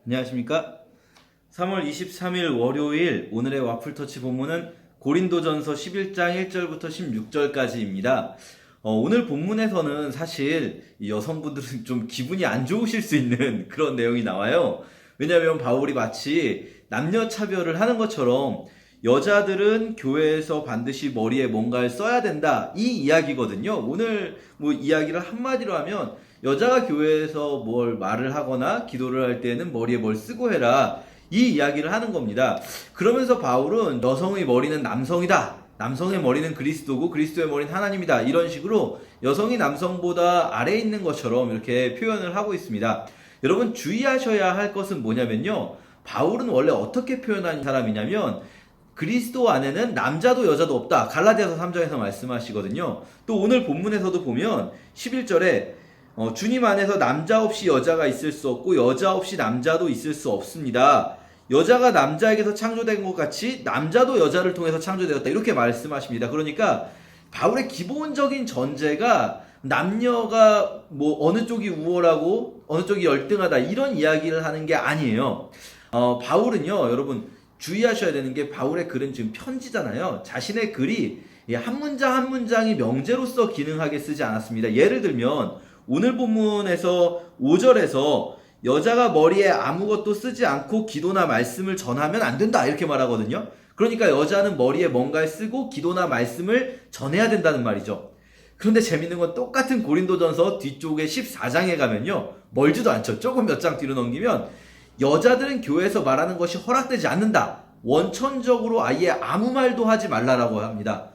안녕하십니까? 3월 23일 월요일 오늘의 와플터치 본문은 고린도전서 11장 1절부터 16절까지입니다. 오늘 본문에서는 사실 여성분들은 좀 기분이 안 좋으실 수 있는 그런 내용이 나와요. 왜냐하면 바울이 마치 남녀 차별을 하는 것처럼 여자들은 교회에서 반드시 머리에 뭔가를 써야 된다, 이 이야기거든요. 오늘 이야기를 한마디로 하면 여자가 교회에서 뭘 말을 하거나 기도를 할 때는 머리에 뭘 쓰고 해라, 이 이야기를 하는 겁니다. 그러면서 바울은 여성의 머리는 남성이다, 남성의 머리는 그리스도고 그리스도의 머리는 하나님이다, 이런 식으로 여성이 남성보다 아래에 있는 것처럼 이렇게 표현을 하고 있습니다. 여러분 주의하셔야 할 것은 뭐냐면요, 바울은 원래 어떻게 표현한 사람이냐면 그리스도 안에는 남자도 여자도 없다, 갈라디아서 3장에서 말씀하시거든요. 또 오늘 본문에서도 보면 11절에 주님 안에서 남자 없이 여자가 있을 수 없고 여자 없이 남자도 있을 수 없습니다. 여자가 남자에게서 창조된 것 같이 남자도 여자를 통해서 창조되었다, 이렇게 말씀하십니다. 그러니까 바울의 기본적인 전제가 남녀가 어느 쪽이 우월하고 어느 쪽이 열등하다, 이런 이야기를 하는 게 아니에요. 바울은요, 여러분 주의하셔야 되는 게, 바울의 글은 지금 편지잖아요. 자신의 글이 한 문장 한 문장이 명제로서 기능하게 쓰지 않았습니다. 예를 들면 오늘 본문에서 5절에서 여자가 머리에 아무것도 쓰지 않고 기도나 말씀을 전하면 안 된다, 이렇게 말하거든요. 그러니까 여자는 머리에 뭔가를 쓰고 기도나 말씀을 전해야 된다는 말이죠. 그런데 재밌는 건 똑같은 고린도전서 뒤쪽에 14장에 가면요, 멀지도 않죠. 조금 몇 장 뒤로 넘기면 여자들은 교회에서 말하는 것이 허락되지 않는다, 원천적으로 아예 아무 말도 하지 말라라고 합니다.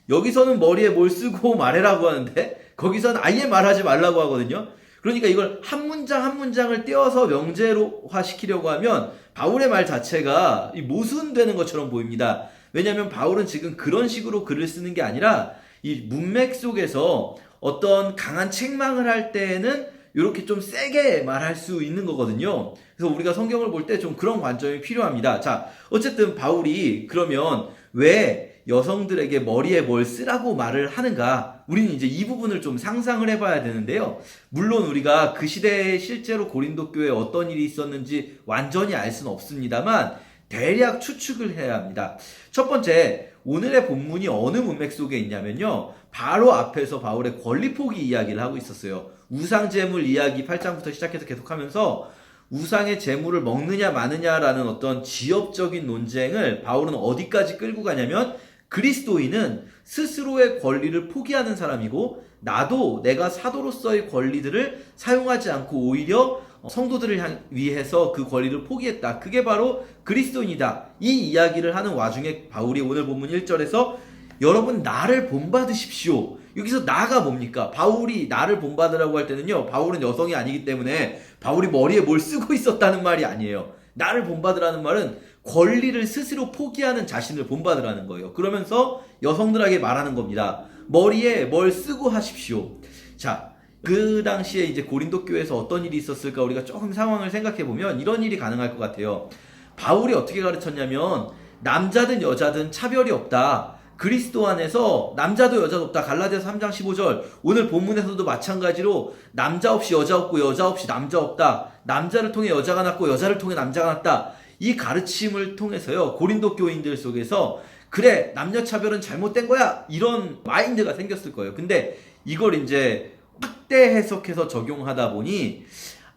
여기서는 머리에 뭘 쓰고 말해라고 하는데 거기서는 아예 말하지 말라고 하거든요. 그러니까 이걸 한 문장 한 문장을 떼어서 명제로화 시키려고 하면 바울의 말 자체가 모순되는 것처럼 보입니다. 왜냐하면 바울은 지금 그런 식으로 글을 쓰는 게 아니라 이 문맥 속에서 어떤 강한 책망을 할 때에는 이렇게 좀 세게 말할 수 있는 거거든요. 그래서 우리가 성경을 볼 때 좀 그런 관점이 필요합니다. 자, 어쨌든 바울이 그러면 왜 여성들에게 머리에 뭘 쓰라고 말을 하는가? 우리는 이제 이 부분을 좀 상상을 해봐야 되는데요. 물론 우리가 그 시대에 실제로 고린도 교회에 어떤 일이 있었는지 완전히 알 수는 없습니다만 대략 추측을 해야 합니다. 첫 번째, 오늘의 본문이 어느 문맥 속에 있냐면요, 바로 앞에서 바울의 권리 포기 이야기를 하고 있었어요. 우상 제물 이야기 8장부터 시작해서 계속하면서 우상의 제물을 먹느냐 마느냐라는 어떤 지역적인 논쟁을 바울은 어디까지 끌고 가냐면, 그리스도인은 스스로의 권리를 포기하는 사람이고 나도 내가 사도로서의 권리들을 사용하지 않고 오히려 성도들을 위해서 그 권리를 포기했다, 그게 바로 그리스도인이다, 이 이야기를 하는 와중에 바울이 오늘 본문 1절에서 여러분 나를 본받으십시오, 여기서 나가 뭡니까? 바울이 나를 본받으라고 할 때는요, 바울은 여성이 아니기 때문에 바울이 머리에 뭘 쓰고 있었다는 말이 아니에요. 나를 본받으라는 말은 권리를 스스로 포기하는 자신을 본받으라는 거예요. 그러면서 여성들에게 말하는 겁니다. 머리에 뭘 쓰고 하십시오. 자, 그 당시에 이제 고린도 교회에서 어떤 일이 있었을까, 우리가 조금 상황을 생각해 보면 이런 일이 가능할 것 같아요. 바울이 어떻게 가르쳤냐면 남자든 여자든 차별이 없다, 그리스도 안에서 남자도 여자도 없다, 갈라디아서 3장 15절, 오늘 본문에서도 마찬가지로 남자 없이 여자 없고 여자 없이 남자 없다, 남자를 통해 여자가 났고 여자를 통해 남자가 났다, 이 가르침을 통해서요, 고린도 교인들 속에서 그래, 남녀 차별은 잘못된 거야, 이런 마인드가 생겼을 거예요. 근데 이걸 이제 확대 해석해서 적용하다 보니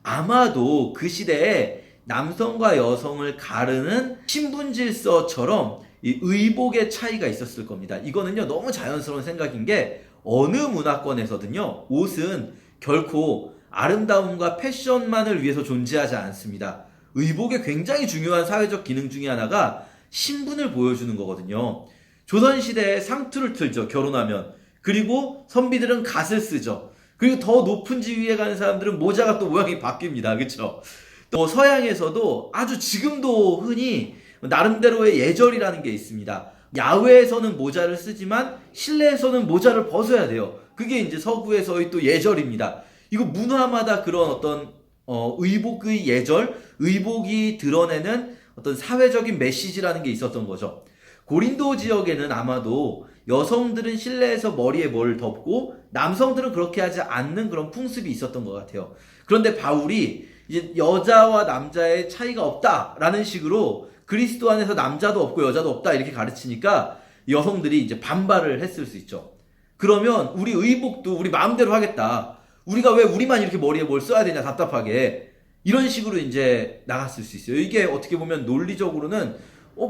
아마도 그 시대에 남성과 여성을 가르는 신분 질서처럼 이 의복의 차이가 있었을 겁니다. 이거는요, 너무 자연스러운 생각인 게, 어느 문화권에서든요, 옷은 결코 아름다움과 패션만을 위해서 존재하지 않습니다. 의복의 굉장히 중요한 사회적 기능 중에 하나가 신분을 보여주는 거거든요. 조선시대에 상투를 틀죠, 결혼하면. 그리고 선비들은 갓을 쓰죠. 그리고 더 높은 지위에 가는 사람들은 모자가 또 모양이 바뀝니다. 그렇죠? 또 서양에서도 아주 지금도 흔히 나름대로의 예절이라는 게 있습니다. 야외에서는 모자를 쓰지만 실내에서는 모자를 벗어야 돼요. 그게 이제 서구에서의 또 예절입니다. 이거 문화마다 그런 어떤 의복의 예절, 의복이 드러내는 어떤 사회적인 메시지라는 게 있었던 거죠. 고린도 지역에는 아마도 여성들은 실내에서 머리에 뭘 덮고 남성들은 그렇게 하지 않는 그런 풍습이 있었던 것 같아요. 그런데 바울이 이제 여자와 남자의 차이가 없다라는 식으로 그리스도 안에서 남자도 없고 여자도 없다 이렇게 가르치니까 여성들이 이제 반발을 했을 수 있죠. 그러면 우리 의복도 우리 마음대로 하겠다. 우리가 왜 우리만 이렇게 머리에 뭘 써야 되냐 답답하게. 이런 식으로 이제 나갔을 수 있어요. 이게 어떻게 보면 논리적으로는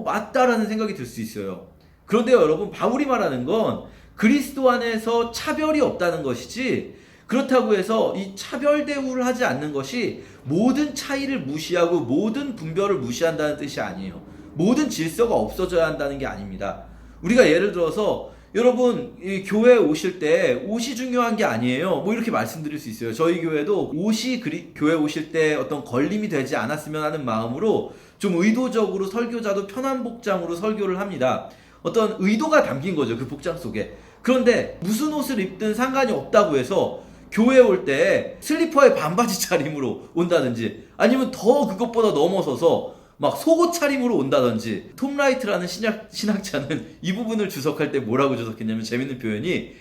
맞다라는 생각이 들 수 있어요. 그런데요, 여러분, 바울이 말하는 건 그리스도 안에서 차별이 없다는 것이지, 그렇다고 해서 이 차별 대우를 하지 않는 것이 모든 차이를 무시하고 모든 분별을 무시한다는 뜻이 아니에요. 모든 질서가 없어져야 한다는 게 아닙니다. 우리가 예를 들어서 여러분 이 교회에 오실 때 옷이 중요한 게 아니에요. 뭐 이렇게 말씀드릴 수 있어요. 저희 교회도 옷이 교회 오실 때 어떤 걸림이 되지 않았으면 하는 마음으로 좀 의도적으로 설교자도 편한 복장으로 설교를 합니다. 어떤 의도가 담긴 거죠, 그 복장 속에. 그런데 무슨 옷을 입든 상관이 없다고 해서 교회에 올 때 슬리퍼에 반바지 차림으로 온다든지, 아니면 더 그것보다 넘어서서 막 속옷 차림으로 온다든지. 톰 라이트라는 신학자는 이 부분을 주석할 때 뭐라고 주석했냐면, 재밌는 표현이,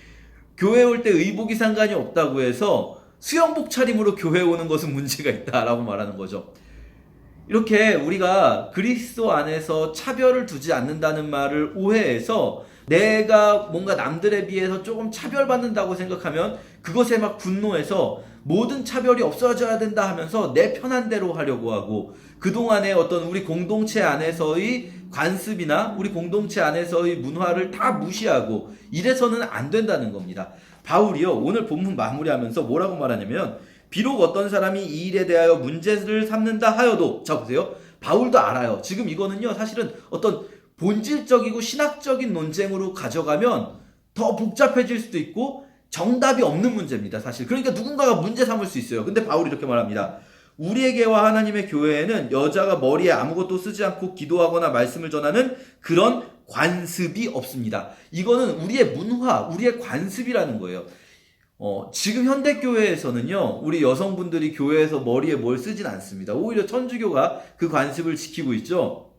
교회 올 때 의복이 상관이 없다고 해서 수영복 차림으로 교회에 오는 것은 문제가 있다라고 말하는 거죠. 이렇게 우리가 그리스도 안에서 차별을 두지 않는다는 말을 오해해서 내가 뭔가 남들에 비해서 조금 차별받는다고 생각하면 그것에 막 분노해서 모든 차별이 없어져야 된다 하면서 내 편한 대로 하려고 하고, 그동안의 어떤 우리 공동체 안에서의 관습이나 우리 공동체 안에서의 문화를 다 무시하고 이래서는 안 된다는 겁니다. 바울이요, 오늘 본문 마무리하면서 뭐라고 말하냐면, 비록 어떤 사람이 이 일에 대하여 문제를 삼는다 하여도, 자 보세요, 바울도 알아요. 지금 이거는요 사실은 어떤 본질적이고 신학적인 논쟁으로 가져가면 더 복잡해질 수도 있고 정답이 없는 문제입니다, 사실. 그러니까 누군가가 문제 삼을 수 있어요. 근데 바울이 이렇게 말합니다. 우리에게와 하나님의 교회에는 여자가 머리에 아무것도 쓰지 않고 기도하거나 말씀을 전하는 그런 관습이 없습니다. 이거는 우리의 문화, 우리의 관습이라는 거예요. 지금 현대교회에서는요, 우리 여성분들이 교회에서 머리에 뭘 쓰진 않습니다. 오히려 천주교가 그 관습을 지키고 있죠.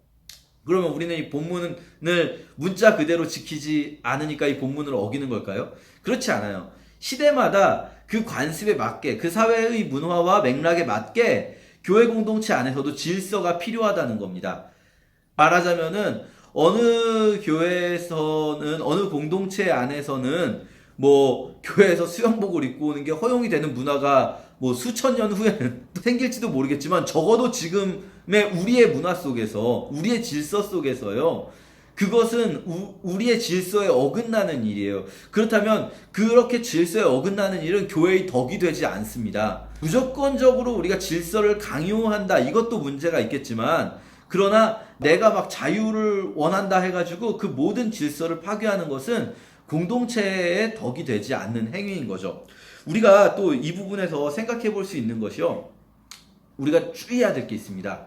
그러면 우리는 이 본문을 문자 그대로 지키지 않으니까 이 본문을 어기는 걸까요? 그렇지 않아요. 시대마다 그 관습에 맞게, 그 사회의 문화와 맥락에 맞게 교회 공동체 안에서도 질서가 필요하다는 겁니다. 말하자면은 어느 교회에서는, 어느 공동체 안에서는 뭐 교회에서 수영복을 입고 오는 게 허용이 되는 문화가 뭐 수천 년 후에는 생길지도 모르겠지만, 적어도 지금의 우리의 문화 속에서, 우리의 질서 속에서요, 그것은 우리의 질서에 어긋나는 일이에요. 그렇다면 그렇게 질서에 어긋나는 일은 교회의 덕이 되지 않습니다. 무조건적으로 우리가 질서를 강요한다, 이것도 문제가 있겠지만, 그러나 내가 막 자유를 원한다 해가지고 그 모든 질서를 파괴하는 것은 공동체의 덕이 되지 않는 행위인 거죠. 우리가 또 이 부분에서 생각해 볼 수 있는 것이요, 우리가 주의해야 될 게 있습니다.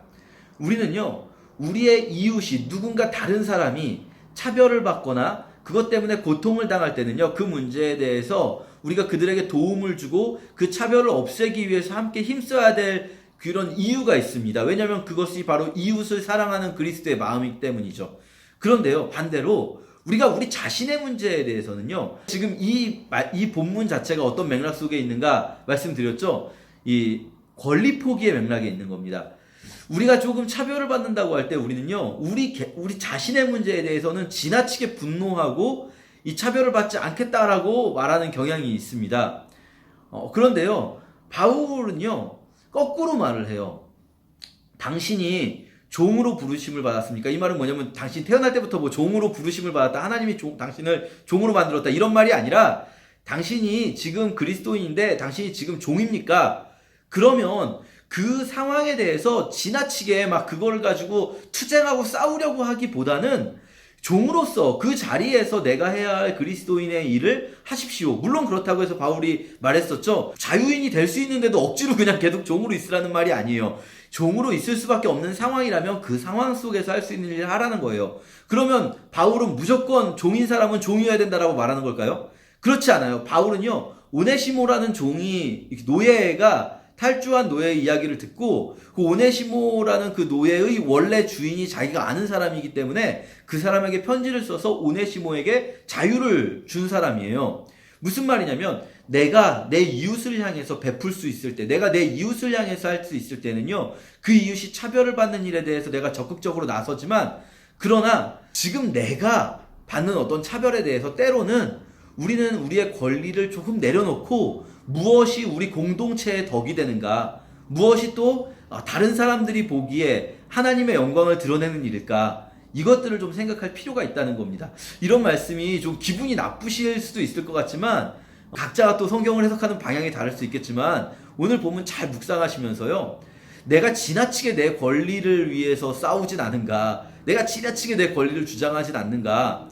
우리는요, 우리의 이웃이, 누군가 다른 사람이 차별을 받거나 그것 때문에 고통을 당할 때는요, 그 문제에 대해서 우리가 그들에게 도움을 주고 그 차별을 없애기 위해서 함께 힘써야 될 그런 이유가 있습니다. 왜냐하면 그것이 바로 이웃을 사랑하는 그리스도의 마음이기 때문이죠. 그런데요, 반대로 우리가 우리 자신의 문제에 대해서는요, 지금 이 본문 자체가 어떤 맥락 속에 있는가 말씀드렸죠. 이 권리 포기의 맥락에 있는 겁니다. 우리가 조금 차별을 받는다고 할 때 우리는요, 우리 자신의 문제에 대해서는 지나치게 분노하고 이 차별을 받지 않겠다라고 말하는 경향이 있습니다. 그런데요, 바울은요, 거꾸로 말을 해요. 당신이 종으로 부르심을 받았습니까? 이 말은 뭐냐면, 당신 태어날 때부터 뭐 종으로 부르심을 받았다, 하나님이 당신을 종으로 만들었다, 이런 말이 아니라, 당신이 지금 그리스도인인데 당신이 지금 종입니까? 그러면 그 상황에 대해서 지나치게 막 그걸 가지고 투쟁하고 싸우려고 하기보다는 종으로서 그 자리에서 내가 해야 할 그리스도인의 일을 하십시오. 물론 그렇다고 해서 바울이 말했었죠. 자유인이 될 수 있는데도 억지로 그냥 계속 종으로 있으라는 말이 아니에요. 종으로 있을 수밖에 없는 상황이라면 그 상황 속에서 할 수 있는 일을 하라는 거예요. 그러면 바울은 무조건 종인 사람은 종이어야 된다라고 말하는 걸까요? 그렇지 않아요. 바울은요, 오네시모라는 종이, 노예가 탈주한 노예의 이야기를 듣고 그 오네시모라는 그 노예의 원래 주인이 자기가 아는 사람이기 때문에 그 사람에게 편지를 써서 오네시모에게 자유를 준 사람이에요. 무슨 말이냐면 내가 내 이웃을 향해서 베풀 수 있을 때, 내가 내 이웃을 향해서 할 수 있을 때는요, 그 이웃이 차별을 받는 일에 대해서 내가 적극적으로 나서지만, 그러나 지금 내가 받는 어떤 차별에 대해서 때로는 우리는 우리의 권리를 조금 내려놓고 무엇이 우리 공동체의 덕이 되는가, 무엇이 또 다른 사람들이 보기에 하나님의 영광을 드러내는 일일까, 이것들을 좀 생각할 필요가 있다는 겁니다. 이런 말씀이 좀 기분이 나쁘실 수도 있을 것 같지만, 각자가 또 성경을 해석하는 방향이 다를 수 있겠지만, 오늘 보면 잘 묵상하시면서요, 내가 지나치게 내 권리를 위해서 싸우진 않은가, 내가 지나치게 내 권리를 주장하진 않는가,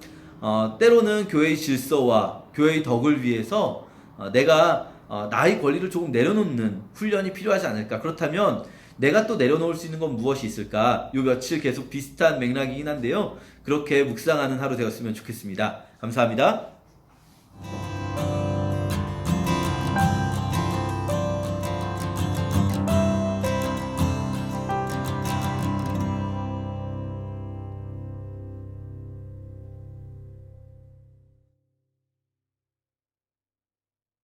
때로는 교회의 질서와 교회의 덕을 위해서 내가 나의 권리를 조금 내려놓는 훈련이 필요하지 않을까. 그렇다면 내가 또 내려놓을 수 있는 건 무엇이 있을까? 요 며칠 계속 비슷한 맥락이긴 한데요, 그렇게 묵상하는 하루 되었으면 좋겠습니다. 감사합니다.